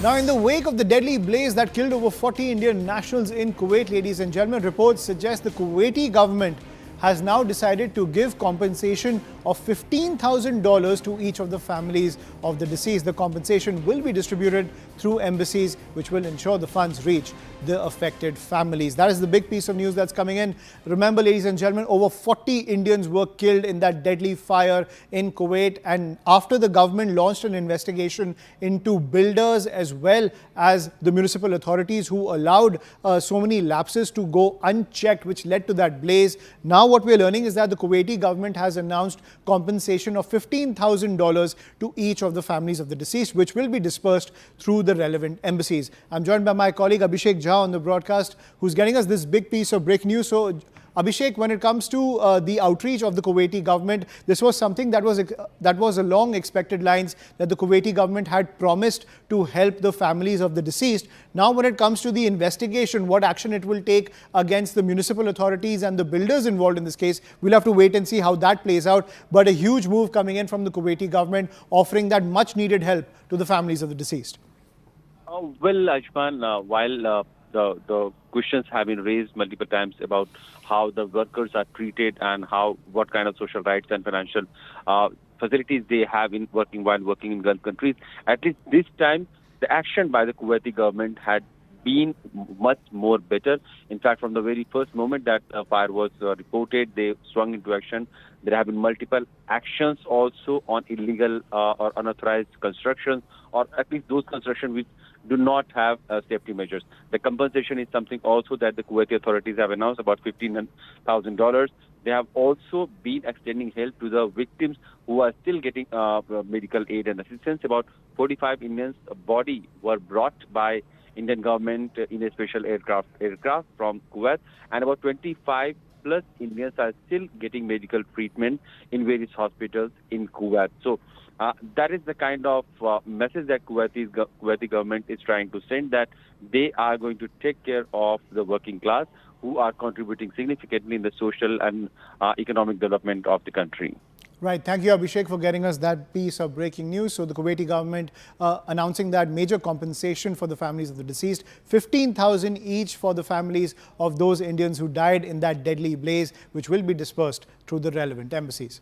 Now, in the wake of the deadly blaze that killed over 40 Indian nationals in Kuwait, ladies and gentlemen, reports suggest the Kuwaiti government has now decided to give compensation of $15,000 to each of the families of the deceased. The compensation will be distributed through embassies, which will ensure the funds reach the affected families. That is the big piece of news that's coming in. Remember, ladies and gentlemen, over 40 Indians were killed in that deadly fire in Kuwait. And after the government launched an investigation into builders as well as the municipal authorities who allowed so many lapses to go unchecked, which led to that blaze. Now what we're learning is that the Kuwaiti government has announced compensation of $15,000 to each of the families of the deceased, which will be dispersed through the relevant embassies. I'm joined by my colleague Abhishek Jha on the broadcast, who's getting us this big piece of breaking news. So, Abhishek, when it comes to the outreach of the Kuwaiti government, this was something that was a long expected lines that the Kuwaiti government had promised to help the families of the deceased. Now, when it comes to the investigation, what action it will take against the municipal authorities and the builders involved in this case, we'll have to wait and see how that plays out. But a huge move coming in from the Kuwaiti government, offering that much needed help to the families of the deceased. Well, Ajman, while the questions have been raised multiple times about how the workers are treated and what kind of social rights and financial facilities they have in while working in Gulf countries. At least this time, the action by the Kuwaiti government had been much more better. In fact, from the very first moment that fire was reported, they swung into action. There have been multiple actions also on illegal or unauthorized construction, or at least those construction which do not have safety measures. The compensation is something also that the Kuwaiti authorities have announced, about $15,000. They have also been extending help to the victims who are still getting medical aid and assistance. About 45 Indians' body were brought by Indian government in a special aircraft from Kuwait, and about 25 plus Indians are still getting medical treatment in various hospitals in Kuwait. So that is the kind of message that Kuwaiti government is trying to send, that they are going to take care of the working class who are contributing significantly in the social and economic development of the country. Right. Thank you, Abhishek, for getting us that piece of breaking news. So the Kuwaiti government announcing that major compensation for the families of the deceased, $15,000 each for the families of those Indians who died in that deadly blaze, which will be dispersed through the relevant embassies.